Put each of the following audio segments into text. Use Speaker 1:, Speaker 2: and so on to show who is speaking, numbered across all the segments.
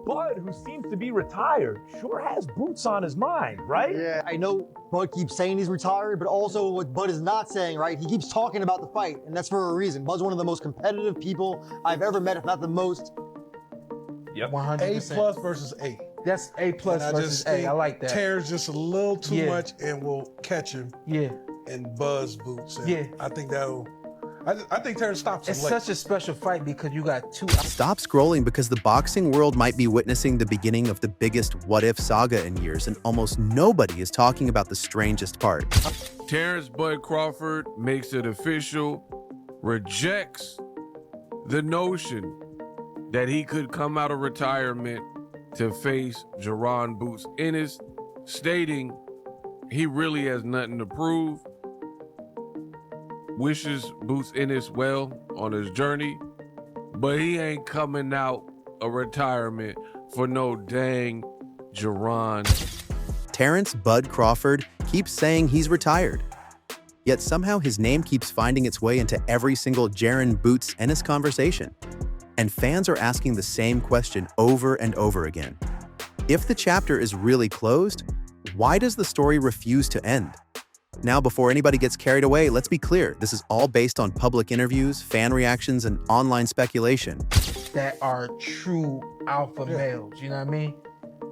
Speaker 1: Bud, who seems to be retired, sure has Boots on his mind, right?
Speaker 2: Yeah, I know Bud keeps saying he's retired, but also what Bud is not saying, right? He keeps talking about the fight, and that's for a reason. Bud's one of the most competitive people I've ever met, if not the most.
Speaker 1: Yep.
Speaker 3: 100%.
Speaker 4: A plus versus A.
Speaker 3: That's A plus
Speaker 4: And
Speaker 3: versus A. I like that.
Speaker 4: Terrence just a little too
Speaker 3: Yeah.
Speaker 4: much and will catch him
Speaker 3: Yeah.
Speaker 4: in Bud's boots. And
Speaker 3: Yeah.
Speaker 4: I think that'll. I think Terrence stops him
Speaker 3: It's
Speaker 4: late.
Speaker 3: such a special fight because you got two.
Speaker 5: Stop scrolling because the boxing world might be witnessing the beginning of the biggest what-if saga in years, and almost nobody is talking about the strangest part.
Speaker 6: Terence Bud Crawford makes it official, rejects the notion that he could come out of retirement to face Jaron Boots Ennis, stating he really has nothing to prove. Wishes Boots Ennis well on his journey, but he ain't coming out of retirement for no dang Jaron.
Speaker 5: Terence Bud Crawford keeps saying he's retired. Yet somehow his name keeps finding its way into every single Jaron Boots Ennis conversation. And fans are asking the same question over and over again. If the chapter is really closed, why does the story refuse to end? Now, before anybody gets carried away, let's be clear. This is all based on public interviews, fan reactions, and online speculation.
Speaker 3: That are true alpha males. You know what I mean?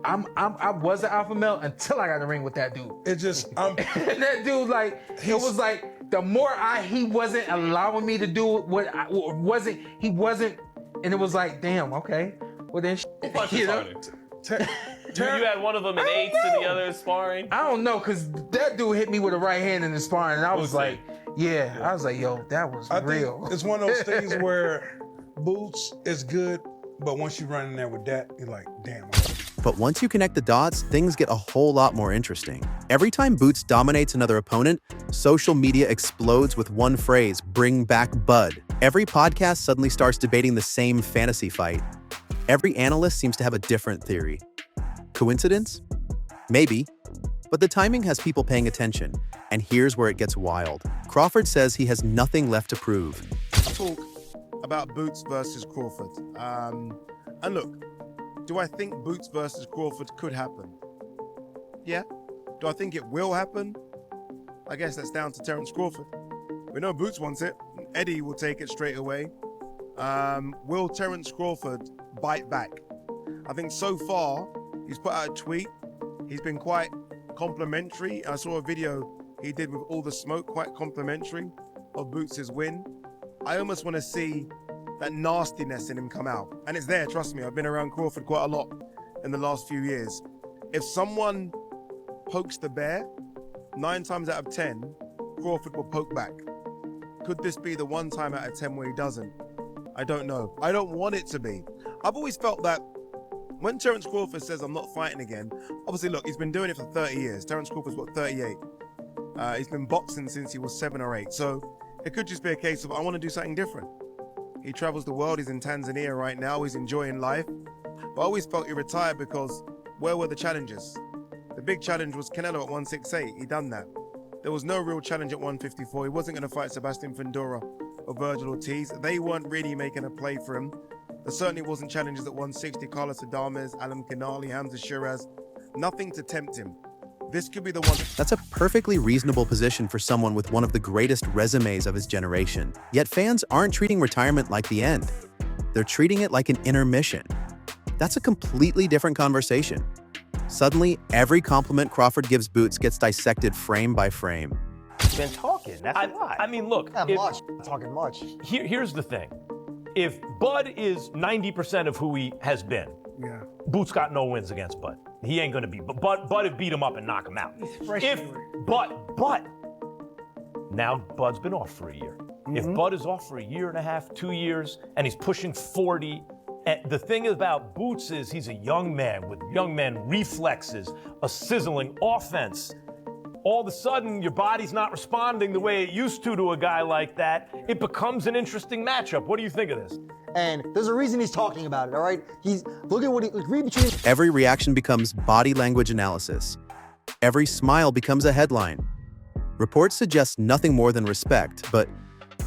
Speaker 3: I was an alpha male until I got in the ring with that dude.
Speaker 4: It just,
Speaker 3: That dude, like, it was like the more he wasn't allowing me to do what he wasn't, and it was like, damn, okay, well then, you know.
Speaker 1: You had one of them in eights and the other in sparring?
Speaker 3: I don't know, because that dude hit me with a right hand in the sparring, and I was like, I was like, yo, that was real.
Speaker 4: Think it's one of those things where Boots is good, but once you run in there with that, you're like, damn.
Speaker 5: But once you connect the dots, things get a whole lot more interesting. Every time Boots dominates another opponent, social media explodes with one phrase, "Bring back Bud." Every podcast suddenly starts debating the same fantasy fight. Every analyst seems to have a different theory. Coincidence? Maybe. But the timing has people paying attention, and here's where it gets wild. Crawford says he has nothing left to prove.
Speaker 7: Talk about Boots versus Crawford. And look, do I think Boots versus Crawford could happen? Yeah. Do I think it will happen? I guess that's down to Terence Crawford. We know Boots wants it. Eddie will take it straight away. Will Terence Crawford bite back? I think so far, he's put out a tweet. He's been quite complimentary. I saw a video he did with All the Smoke, quite complimentary of Boots' win. I almost want to see that nastiness in him come out. And it's there, trust me. I've been around Crawford quite a lot in the last few years. If someone pokes the bear, 9 times out of 10, Crawford will poke back. Could this be the 1 time out of 10 where he doesn't? I don't know. I don't want it to be. I've always felt that when Terence Crawford says, I'm not fighting again, obviously, look, he's been doing it for 30 years. Terence Crawford's got 38. He's been boxing since he was 7 or 8. So it could just be a case of, I want to do something different. He travels the world. He's in Tanzania right now. He's enjoying life. But I always felt he retired because where were the challenges? The big challenge was Canelo at 168. He done that. There was no real challenge at 154. He wasn't going to fight Sebastian Fundora or Virgil Ortiz. They weren't really making a play for him. There certainly wasn't challenges at 160. Carlos Adames, Alan Kinali, Hamza Shiraz. Nothing to tempt him. This could be the one.
Speaker 5: That's a perfectly reasonable position for someone with one of the greatest resumes of his generation. Yet fans aren't treating retirement like the end. They're treating it like an intermission. That's a completely different conversation. Suddenly, every compliment Crawford gives Boots gets dissected frame by frame.
Speaker 2: He's been talking. That's a lot.
Speaker 1: I mean, look.
Speaker 2: Not much. Not talking much.
Speaker 1: Here's the thing. If Bud is 90% of who he has been, Boots got no wins against Bud. He ain't gonna be. But Bud would beat him up and knock him out. But now Bud's been off for a year. If Bud is off for a year and a half, 2 years, and he's pushing 40, and the thing about Boots is he's a young man with young man reflexes, a sizzling offense. All of a sudden, your body's not responding the way it used to a guy like that. It becomes an interesting matchup. What do you think of this?
Speaker 2: And there's a reason he's talking about it, all right? Look at what read between.
Speaker 5: Every reaction becomes body language analysis. Every smile becomes a headline. Reports suggest nothing more than respect, but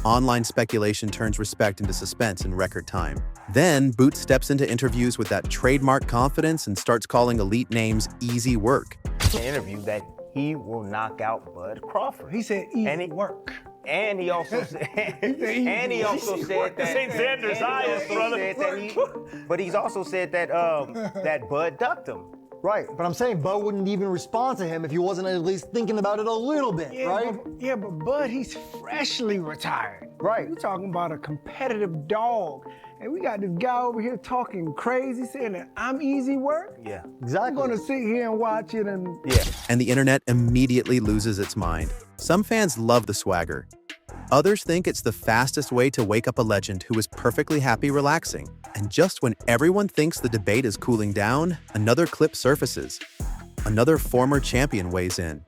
Speaker 5: online speculation turns respect into suspense in record time. Then, Boots steps into interviews with that trademark confidence and starts calling elite names easy work.
Speaker 8: An interview that he will knock out Bud Crawford.
Speaker 9: He said easy work.
Speaker 8: And he also said, and he also said that
Speaker 1: This ain't Xander's highest, brother.
Speaker 8: But he's also said that that Bud ducked him.
Speaker 2: Right, but I'm saying Bud wouldn't even respond to him if he wasn't at least thinking about it a little bit, right?
Speaker 9: But Bud, he's freshly retired.
Speaker 2: Right.
Speaker 9: We're talking about a competitive dog. And we got this guy over here talking crazy, saying that I'm easy work.
Speaker 8: Yeah.
Speaker 2: Exactly.
Speaker 9: I'm gonna sit here and watch it and...
Speaker 8: Yeah.
Speaker 5: And the internet immediately loses its mind. Some fans love the swagger. Others think it's the fastest way to wake up a legend who is perfectly happy relaxing. And just when everyone thinks the debate is cooling down, another clip surfaces. Another former champion weighs in.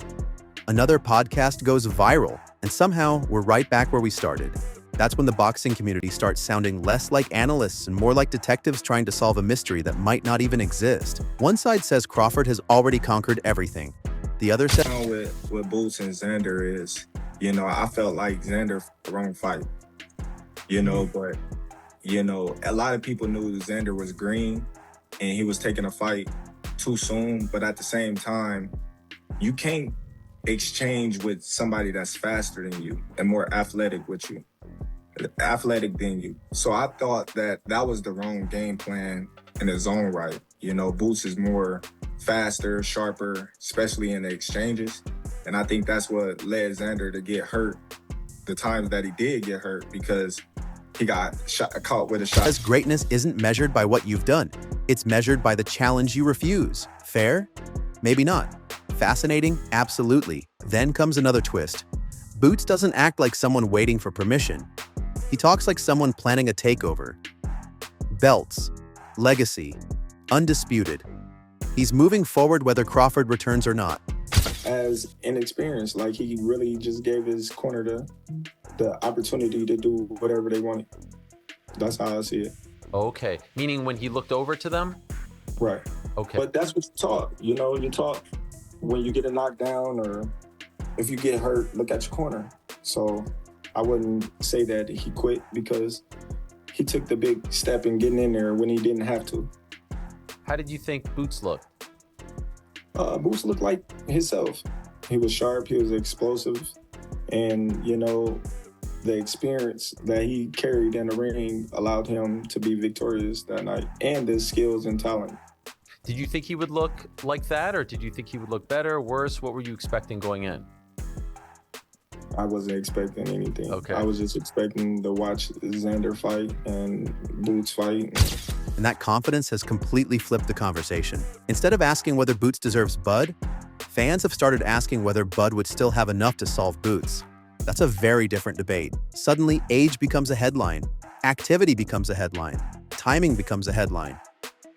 Speaker 5: Another podcast goes viral, and somehow we're right back where we started. That's when the boxing community starts sounding less like analysts and more like detectives trying to solve a mystery that might not even exist. One side says Crawford has already conquered everything. The other says...
Speaker 10: With Boots and Xander is, you know, I felt like Xander the wrong fight. You know, but, you know, a lot of people knew Xander was green and he was taking a fight too soon. But at the same time, you can't exchange with somebody that's faster than you and more athletic than you. So I thought that was the wrong game plan in his own right. You know, Boots is more faster, sharper, especially in the exchanges. And I think that's what led Xander to get hurt the times that he did get hurt, because he got caught with a shot.
Speaker 5: Because greatness isn't measured by what you've done. It's measured by the challenge you refuse. Fair? Maybe not. Fascinating? Absolutely. Then comes another twist. Boots doesn't act like someone waiting for permission. He talks like someone planning a takeover. Belts. Legacy. Undisputed. He's moving forward whether Crawford returns or not.
Speaker 10: As inexperienced, like he really just gave his corner the opportunity to do whatever they wanted. That's how I see it.
Speaker 11: Okay, meaning when he looked over to them?
Speaker 10: Right.
Speaker 11: Okay.
Speaker 10: But that's what you taught. You know, you taught when you get a knockdown or if you get hurt, look at your corner. So I wouldn't say that he quit because he took the big step in getting in there when he didn't have to.
Speaker 11: How did you think Boots looked?
Speaker 10: Boots looked like himself. He was sharp, he was explosive, and, you know, the experience that he carried in the ring allowed him to be victorious that night, and his skills and talent.
Speaker 11: Did you think he would look like that, or did you think he would look better, worse? What were you expecting going in?
Speaker 10: I wasn't expecting anything.
Speaker 11: Okay.
Speaker 10: I was just expecting to watch Xander fight and Boots fight.
Speaker 5: And that confidence has completely flipped the conversation. Instead of asking whether Boots deserves Bud, fans have started asking whether Bud would still have enough to solve Boots. That's a very different debate. Suddenly, age becomes a headline, activity becomes a headline, timing becomes a headline,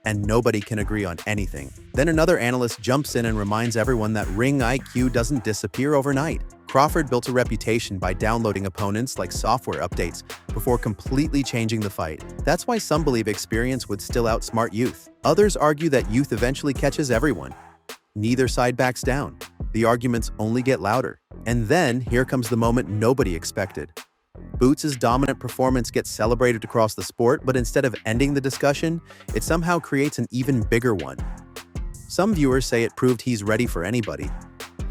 Speaker 5: and nobody can agree on anything. Then another analyst jumps in and reminds everyone that ring IQ doesn't disappear overnight. Crawford built a reputation by downloading opponents like software updates before completely changing the fight. That's why some believe experience would still outsmart youth. Others argue that youth eventually catches everyone. Neither side backs down. The arguments only get louder. And then here comes the moment nobody expected. Boots' dominant performance gets celebrated across the sport, but instead of ending the discussion, it somehow creates an even bigger one. Some viewers say it proved he's ready for anybody.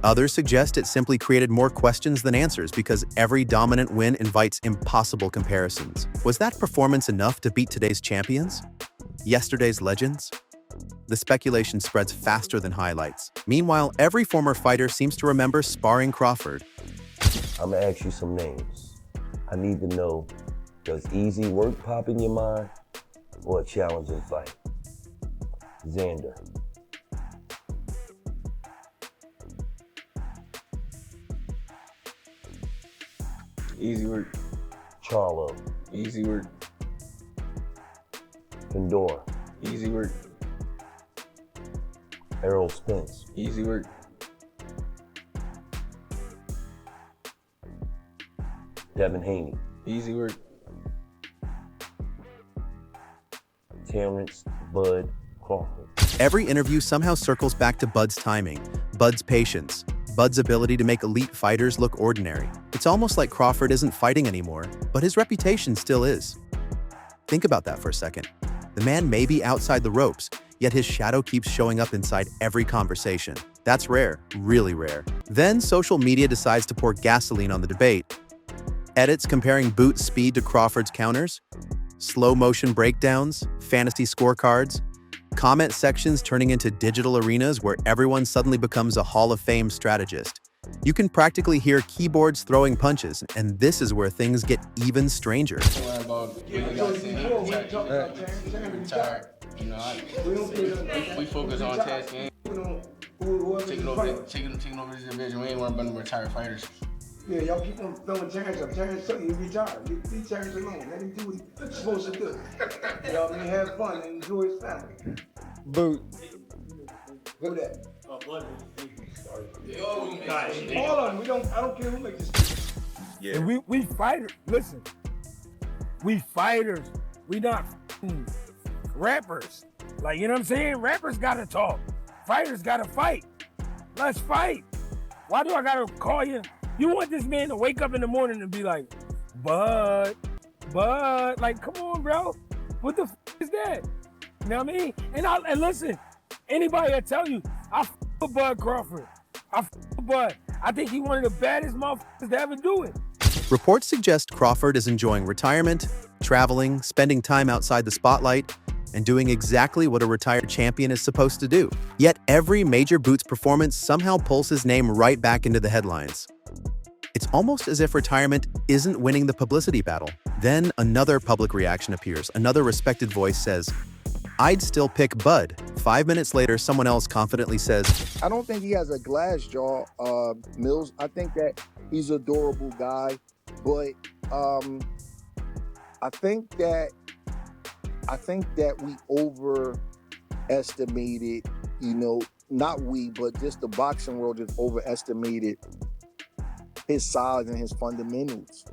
Speaker 5: Others suggest it simply created more questions than answers because every dominant win invites impossible comparisons. Was that performance enough to beat today's champions? Yesterday's legends? The speculation spreads faster than highlights. Meanwhile, every former fighter seems to remember sparring Crawford.
Speaker 12: I'm gonna ask you some names. I need to know, does easy work pop in your mind or a challenging fight? Xander.
Speaker 10: Easy work.
Speaker 12: Charlo.
Speaker 10: Easy work.
Speaker 12: Pandora.
Speaker 10: Easy work.
Speaker 12: Errol Spence.
Speaker 10: Easy work.
Speaker 12: Devin Haney.
Speaker 10: Easy work.
Speaker 12: Terence Bud Crawford.
Speaker 5: Every interview somehow circles back to Bud's timing, Bud's patience, Bud's ability to make elite fighters look ordinary. It's almost like Crawford isn't fighting anymore, but his reputation still is. Think about that for a second. The man may be outside the ropes, yet his shadow keeps showing up inside every conversation. That's rare, really rare. Then social media decides to pour gasoline on the debate. Edits comparing Boots' speed to Crawford's counters, slow motion breakdowns, fantasy scorecards, comment sections turning into digital arenas where everyone suddenly becomes a Hall of Fame strategist. You can practically hear keyboards throwing punches, and this is where things get even stranger.
Speaker 13: We focus on testing. Taking over this division. We ain't worrying about no retired fighters.
Speaker 9: Yeah, y'all keep on throwing Terence up. Terence told you retired. Leave Terence alone. Let him do what he's supposed to do. You know what I mean? Have fun and enjoy his family.
Speaker 2: Boot.
Speaker 9: Who that?
Speaker 13: Guys,
Speaker 9: all of them. I don't care who makes this.
Speaker 14: Yeah. And we fighters. Listen, we fighters. We not rappers. Like, you know what I'm saying? Rappers gotta talk. Fighters gotta fight. Let's fight. Why do I gotta call you? You want this man to wake up in the morning and be like, Bud, like, come on, bro. What the is that? You know what I mean? And listen, anybody that tell you, I with Bud Crawford. I with Bud. I think he one of the baddest motherfuckers to ever do it.
Speaker 5: Reports suggest Crawford is enjoying retirement, traveling, spending time outside the spotlight, and doing exactly what a retired champion is supposed to do. Yet every major Boots performance somehow pulls his name right back into the headlines. It's almost as if retirement isn't winning the publicity battle. Then another public reaction appears. Another respected voice says, I'd still pick Bud. 5 minutes later, someone else confidently says,
Speaker 15: I don't think he has a glass jaw, Mills. I think that he's an adorable guy, but I think that we overestimated, not we, but just the boxing world just overestimated his size and his fundamentals.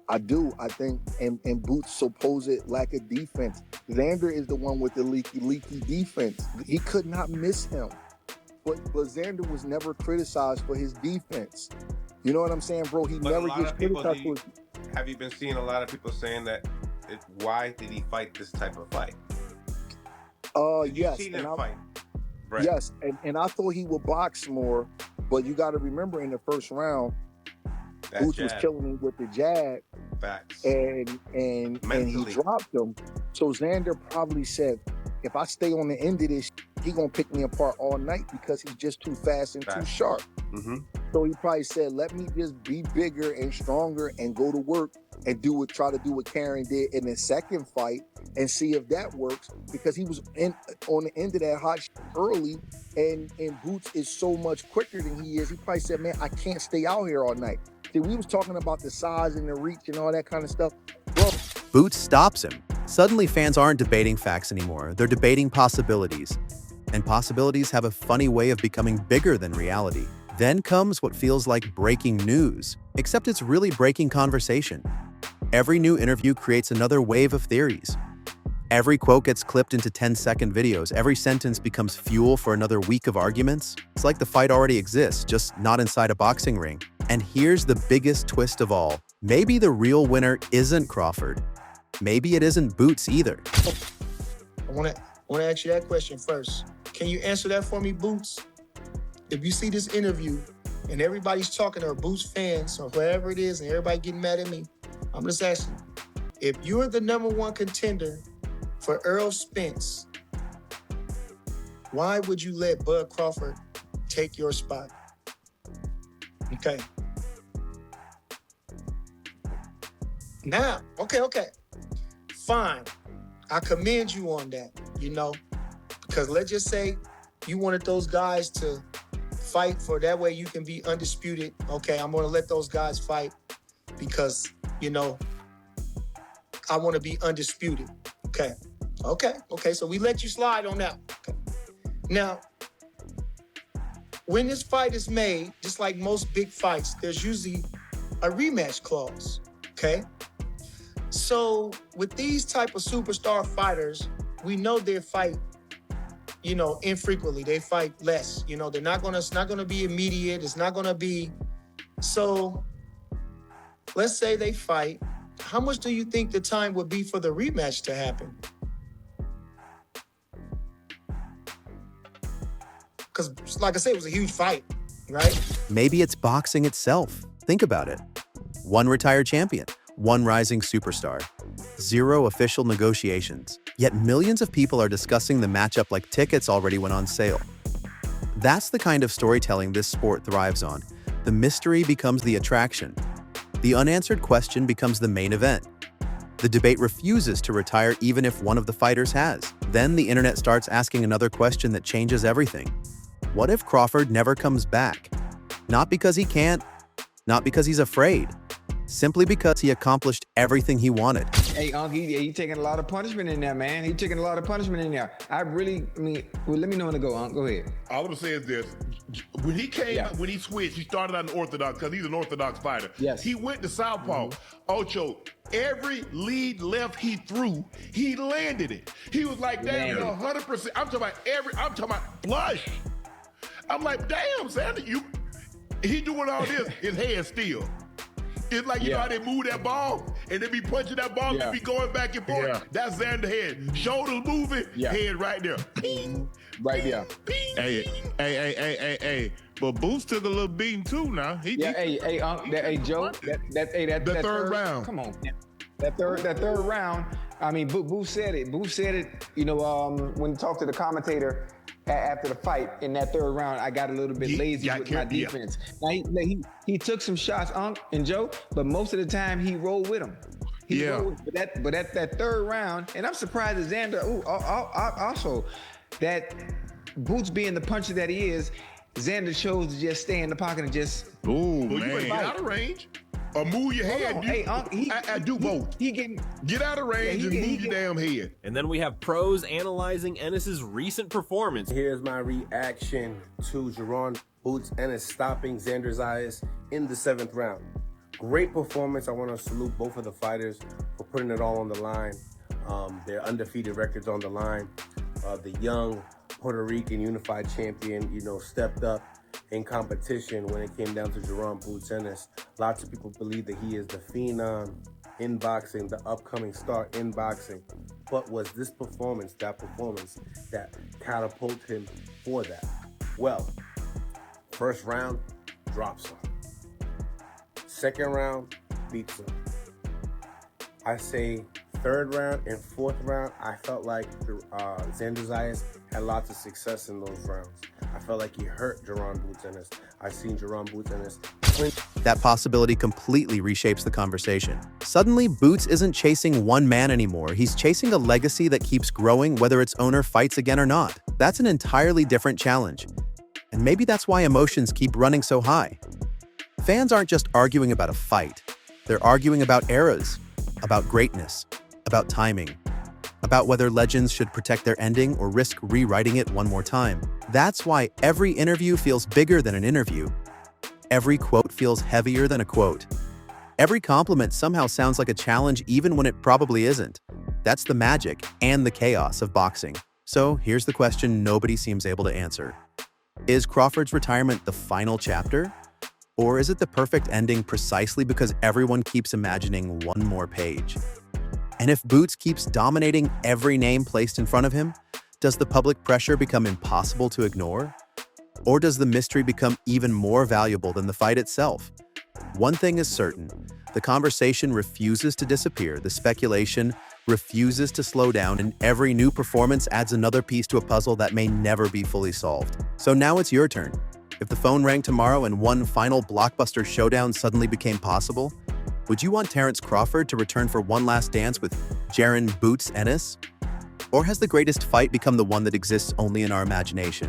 Speaker 15: I do. I think, and Boots' supposed lack of defense. Xander is the one with the leaky defense. He could not miss him. But Xander was never criticized for his defense. You know what I'm saying, bro? He never gets criticized for his...
Speaker 16: Have you been seeing a lot of people saying that, why did he fight this type of fight?
Speaker 15: Yes.
Speaker 16: Seen him fight?
Speaker 15: Right. Yes, and I thought he would box more, but you got to remember in the first round, Boots was killing him with the jab.
Speaker 16: Facts.
Speaker 15: And he dropped him. So Xander probably said, if I stay on the end of this, he gonna pick me apart all night because he's just too fast and too sharp.
Speaker 16: Mm-hmm.
Speaker 15: So he probably said, let me just be bigger and stronger and go to work and try to do what Karen did in the second fight and see if that works, because he was on the end of that hot early, and Boots is so much quicker than he is. He probably said, man, I can't stay out here all night. See, we was talking about the size and the reach and all that kind of stuff. Bro.
Speaker 5: Boots stops him. Suddenly fans aren't debating facts anymore. They're debating possibilities. And possibilities have a funny way of becoming bigger than reality. Then comes what feels like breaking news, except it's really breaking conversation. Every new interview creates another wave of theories. Every quote gets clipped into 10-second videos. Every sentence becomes fuel for another week of arguments. It's like the fight already exists, just not inside a boxing ring. And here's the biggest twist of all. Maybe the real winner isn't Crawford. Maybe it isn't Boots either.
Speaker 17: I want to ask you that question first. Can you answer that for me, Boots? If you see this interview and everybody's talking, or Boots fans or whoever it is, and everybody getting mad at me, I'm just asking, if you're the #1 contender for Errol Spence, why would you let Bud Crawford take your spot? Okay. Now, okay. Fine. I commend you on that, because let's just say you wanted those guys to fight for that way you can be undisputed. Okay, I'm going to let those guys fight because, I want to be undisputed. Okay, so we let you slide on that. Okay. Now, when this fight is made, just like most big fights, there's usually a rematch clause, okay? So with these type of superstar fighters, we know their fight infrequently. They fight less. They're not gonna. It's not gonna be immediate. It's not gonna be. So, let's say they fight. How much do you think the time would be for the rematch to happen? Because, like I said, it was a huge fight, right?
Speaker 5: Maybe it's boxing itself. Think about it. One retired champion, one rising superstar, 0 official negotiations. Yet millions of people are discussing the matchup like tickets already went on sale. That's the kind of storytelling this sport thrives on. The mystery becomes the attraction. The unanswered question becomes the main event. The debate refuses to retire even if one of the fighters has. Then the internet starts asking another question that changes everything. What if Crawford never comes back? Not because he can't, not because he's afraid, simply because he accomplished everything he wanted.
Speaker 18: Hey, Unc, he taking a lot of punishment in there, man. He taking a lot of punishment in there. Well, let me know when to go, Unc. Go ahead.
Speaker 19: All I'm gonna say is this: when he came, when he switched, he started out in Orthodox because he's an Orthodox fighter.
Speaker 18: Yes.
Speaker 19: He went to Southpaw. Ocho, every lead left he threw, he landed it. He was like, damn, 100%. I'm talking about blush. I'm like, damn, Sandy, he doing all this, his head still. It's like, you know how they move that ball and they be punching that ball and be going back and forth? Yeah. That's Xander's head. Shoulders moving, head right there. Ping,
Speaker 18: right there.
Speaker 19: Ping,
Speaker 20: Hey. But Boots took a little beating too now.
Speaker 18: Hey, Joe, that
Speaker 20: third round.
Speaker 18: Come on. That third round, I mean, Boots said it. Boots said it, when he talked to the commentator after the fight in that third round, I got a little bit lazy with my defense. Now he took some shots, Unc and Joe, but most of the time he rolled with him. But at that third round, and I'm surprised at Xander. Also that Boots being the puncher that he is, Xander chose to just stay in the pocket and just.
Speaker 19: Man. You better get out of range or move your head. I do both. Get out of range and move your damn head.
Speaker 21: And then we have pros analyzing Ennis's recent performance.
Speaker 22: Here's my reaction to Jaron Boots Ennis stopping Xander Zayas in the 7th round. Great performance. I want to salute both of the fighters for putting it all on the line. Their undefeated records on the line. The young Puerto Rican unified champion, stepped up in competition when it came down to Jaron Boots Ennis. Lots of people believe that he is the phenom in boxing, the upcoming star in boxing. But was this performance that catapulted him for that? Well, first round, drops him. Second round, beats him. I say third round and fourth round, I felt like Xander Zayas had lots of success in those rounds. I felt like he hurt Jaron Boots Ennis. I've seen Jaron Boots Ennis clinch.
Speaker 5: That possibility completely reshapes the conversation. Suddenly, Boots isn't chasing one man anymore. He's chasing a legacy that keeps growing whether its owner fights again or not. That's an entirely different challenge. And maybe that's why emotions keep running so high. Fans aren't just arguing about a fight. They're arguing about eras, about greatness, about timing, about whether legends should protect their ending or risk rewriting it one more time. That's why every interview feels bigger than an interview. Every quote feels heavier than a quote. Every compliment somehow sounds like a challenge even when it probably isn't. That's the magic and the chaos of boxing. So here's the question nobody seems able to answer. Is Crawford's retirement the final chapter? Or is it the perfect ending precisely because everyone keeps imagining one more page? And if Boots keeps dominating every name placed in front of him, does the public pressure become impossible to ignore? Or does the mystery become even more valuable than the fight itself? One thing is certain, the conversation refuses to disappear, the speculation refuses to slow down, and every new performance adds another piece to a puzzle that may never be fully solved. So now it's your turn. If the phone rang tomorrow and one final blockbuster showdown suddenly became possible, would you want Terence Crawford to return for one last dance with Jaron Boots Ennis? Or has the greatest fight become the one that exists only in our imagination?